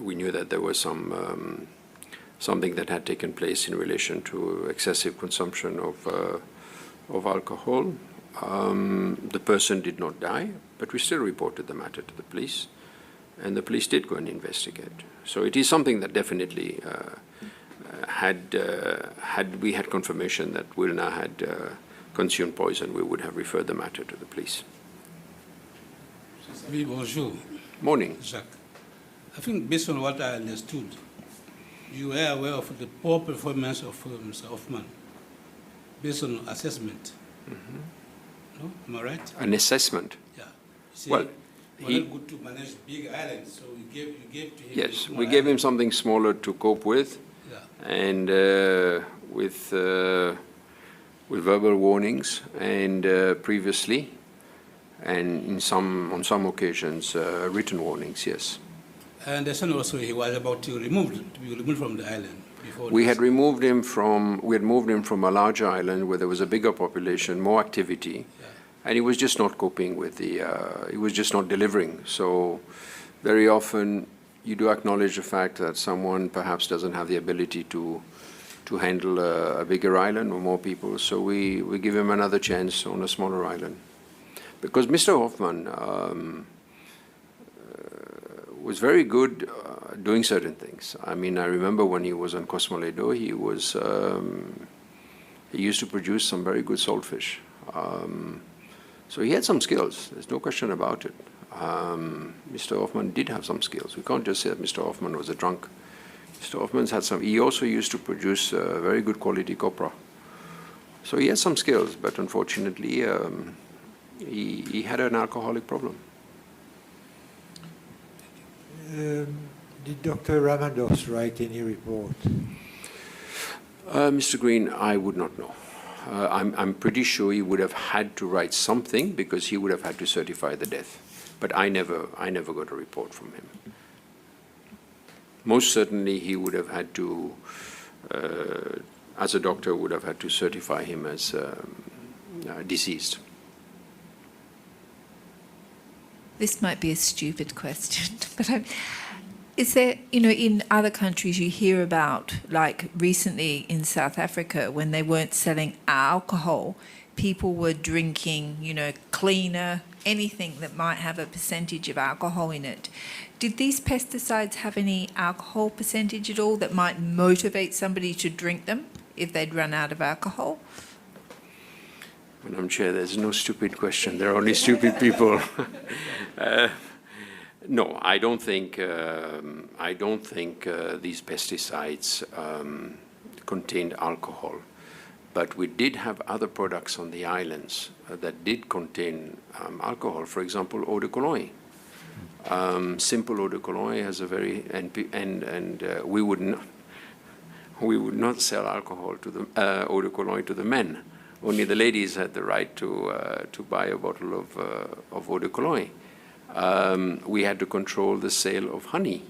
we knew that there was something that had taken place in relation to excessive consumption of alcohol. The person did not die, but we still reported the matter to the police, and the police did go and investigate. So it is something that definitely, had we had confirmation that Wilna had consumed poison, we would have referred the matter to the police. Oui, bonjour. Morning. Jacques. I think based on what I understood, you were aware of the poor performance of Mr. Hoffman based on assessment. Mm-hmm. No? Am I right? An assessment? Yeah. You say Well, he wasn't good to manage big islands, so you gave to him. Yes, we gave him something smaller to cope with, and with verbal warnings, and previously, and on some occasions, written warnings. Yes. I understand also he was about to be removed from the island. We had moved him from a larger island where there was a bigger population, more activity, and he was just not coping with he was just not delivering. So very often you do acknowledge the fact that someone perhaps doesn't have the ability to handle a bigger island or more people, so we give him another chance on a smaller island. Because Mr. Hoffman was very good doing certain things. I mean, I remember when he was on Cosmoledo, he used to produce some very good saltfish. So he had some skills, there's no question about it. Mr. Hoffman did have some skills. We can't just say that Mr. Hoffman was a drunk. Mr. Hoffman's had some. He also used to produce very good quality copra. So he had some skills, but unfortunately, he had an alcoholic problem. Did Dr. Ramados write any report? Mr. Green, I would not know. I'm pretty sure he would have had to write something because he would have had to certify the death. But I never got a report from him. Most certainly he would have had to, as a doctor, would have had to certify him as deceased. This might be a stupid question, but is there, in other countries you hear about, like recently in South Africa, when they weren't selling alcohol, people were drinking, cleaner, anything that might have a percentage of alcohol in it. Did these pesticides have any alcohol percentage at all that might motivate somebody to drink them if they'd run out of alcohol? Madam Chair, there's no stupid question. There are only stupid people. No, I don't think these pesticides contained alcohol. But we did have other products on the islands that did contain alcohol. For example, eau de Cologne. Simple eau de Cologne has a very we would not sell alcohol to the eau de Cologne to the men. Only the ladies had the right to buy a bottle of eau de Cologne. We had to control the sale of honey,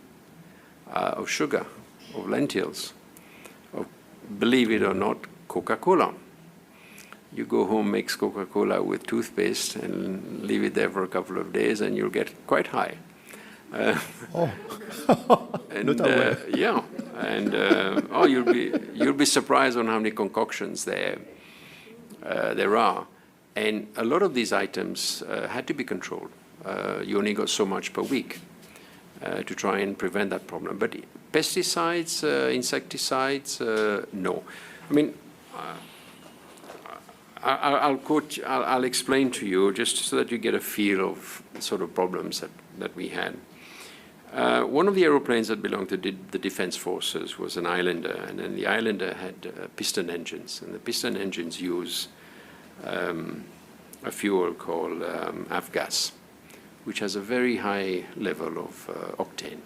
of sugar, of lentils, of, believe it or not, Coca-Cola. You go home, mix Coca-Cola with toothpaste and leave it there for a couple of days and you'll get quite high. Yeah, and you'll be surprised on how many concoctions there are. And a lot of these items had to be controlled. You only got so much per week to try and prevent that problem. But pesticides, insecticides, no. I mean, I'll explain to you just so that you get a feel of the sort of problems that we had. One of the aeroplanes that belonged to the Defense Forces was an Islander, and then the Islander had piston engines, and the piston engines use a fuel called avgas, which has a very high level of octane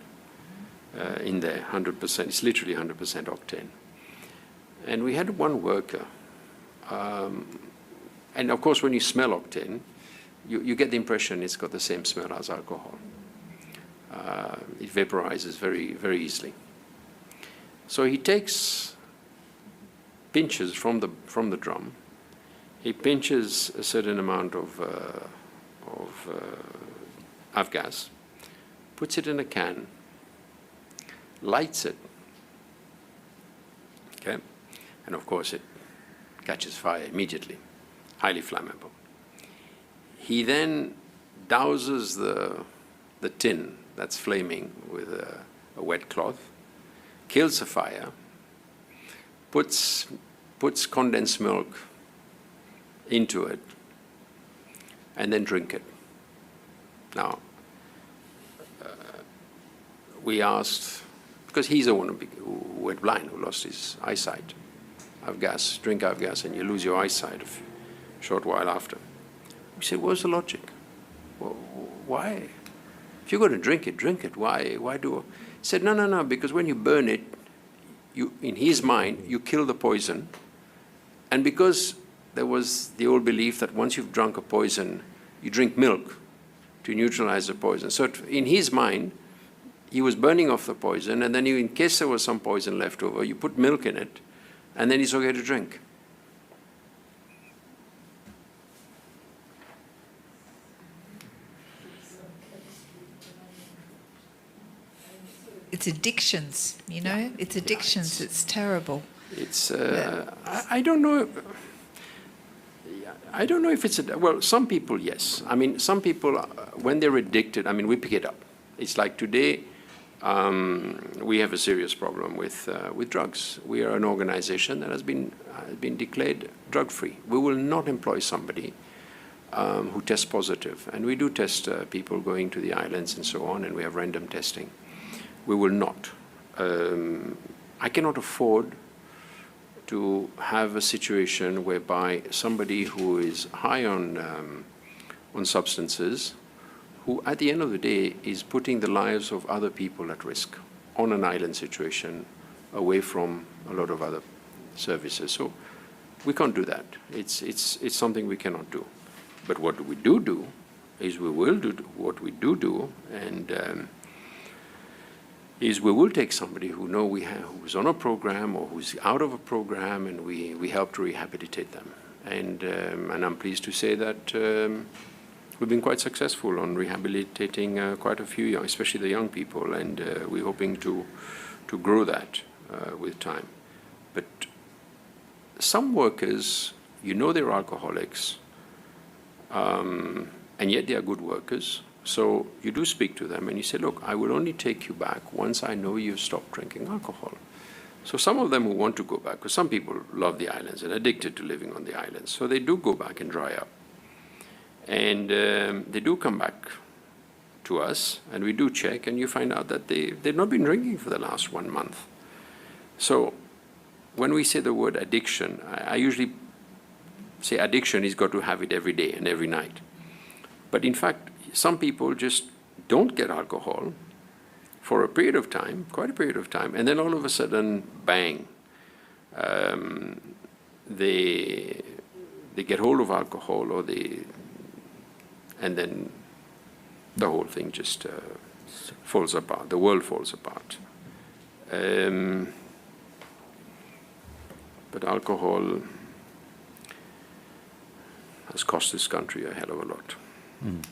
in there, 100%. It's literally 100% octane. And we had one worker, and of course when you smell octane, you get the impression it's got the same smell as alcohol. It vaporizes very, very easily. So he takes pinches from the drum. He pinches a certain amount of avgas, puts it in a can, lights it, okay, and of course it catches fire immediately, highly flammable. He then douses the tin that's flaming with a wet cloth, kills the fire, puts condensed milk into it, and then drink it. Now, we asked, because he's the one who went blind, who lost his eyesight. Drink avgas, and you lose your eyesight a short while after. We said, what's the logic? Well, why? If you're going to drink it. Why do it? He said, no, because when you burn it, in his mind, you kill the poison. And because there was the old belief that once you've drunk a poison, you drink milk to neutralize the poison. So in his mind, he was burning off the poison, and then in case there was some poison left over, you put milk in it, and then it's okay to drink. It's addictions, you know? It's addictions. It's terrible. It's, I don't know. I don't know if it's, well, some people, yes. I mean, some people, when they're addicted, I mean, we pick it up. It's like today, we have a serious problem with drugs. We are an organization that has been declared drug-free. We will not employ somebody who tests positive. And we do test people going to the islands and so on, and we have random testing. We will not. I cannot afford to have a situation whereby somebody who is high on substances, who at the end of the day is putting the lives of other people at risk on an island situation, away from a lot of other services. So we can't do that. It's something we cannot do. But what we do is we will do what we do, and is we will take somebody who who's on a program or who's out of a program, and we help to rehabilitate them. And I'm pleased to say that we've been quite successful on rehabilitating quite a few, especially the young people, and we're hoping to grow that with time. But some workers, they're alcoholics, and yet they are good workers. So you do speak to them and you say, look, I will only take you back once I know you've stopped drinking alcohol. So some of them who want to go back, because some people love the islands and are addicted to living on the islands, so they do go back and dry up. And they do come back to us, and we do check, and you find out that they've not been drinking for the last 1 month. So when we say the word addiction, I usually say addiction is got to have it every day and every night. But in fact, some people just don't get alcohol for a period of time, quite a period of time, and then all of a sudden, bang, they get hold of alcohol, and then the whole thing just falls apart. The world falls apart. But alcohol has cost this country a hell of a lot. Mm.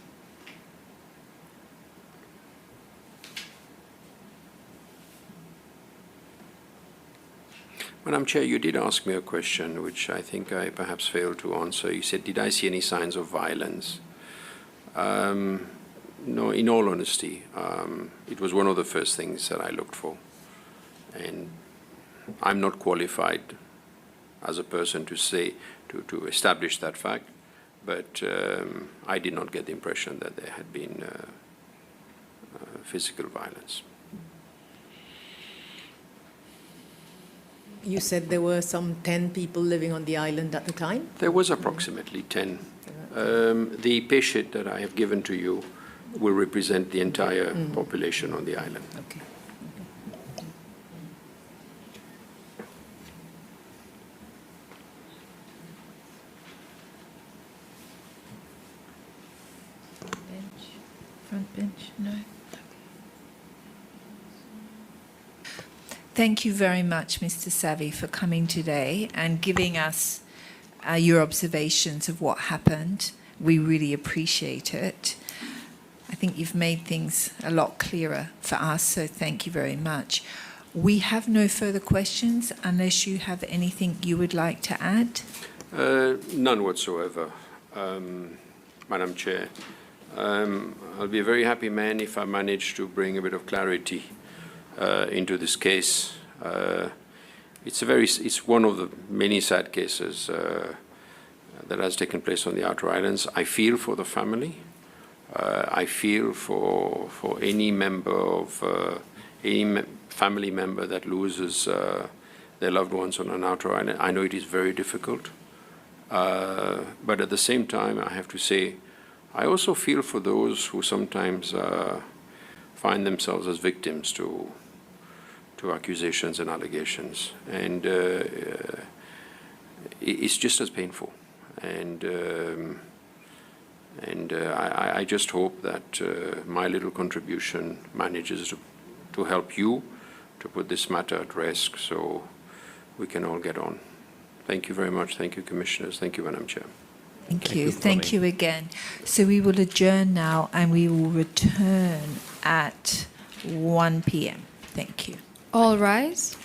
Madam Chair, you did ask me a question which I think I perhaps failed to answer. You said, did I see any signs of violence? No, in all honesty, it was one of the first things that I looked for. And I'm not qualified as a person to say, to establish that fact, but I did not get the impression that there had been physical violence. You said there were some 10 people living on the island at the time? There was approximately 10. The pay sheet that I have given to you will represent the entire population on the island. Okay. Bench, front bench, no. Thank you very much, Mr. Savvy, for coming today and giving us your observations of what happened. We really appreciate it. I think you've made things a lot clearer for us, so thank you very much. We have no further questions unless you have anything you would like to add. None whatsoever, Madam Chair. I'll be a very happy man if I manage to bring a bit of clarity into this case. It's one of the many sad cases that has taken place on the outer islands. I feel for the family. I feel for any member of family member that loses their loved ones on an outer island. I know it is very difficult, but at the same time, I have to say, I also feel for those who sometimes find themselves as victims to accusations and allegations, and it's just as painful. And I just hope that my little contribution manages to help you to put this matter at rest so we can all get on. Thank you very much. Thank you, Commissioners. Thank you, Madam Chair. Thank you. Thank you again. So we will adjourn now and we will return at 1 p.m. Thank you. All rise.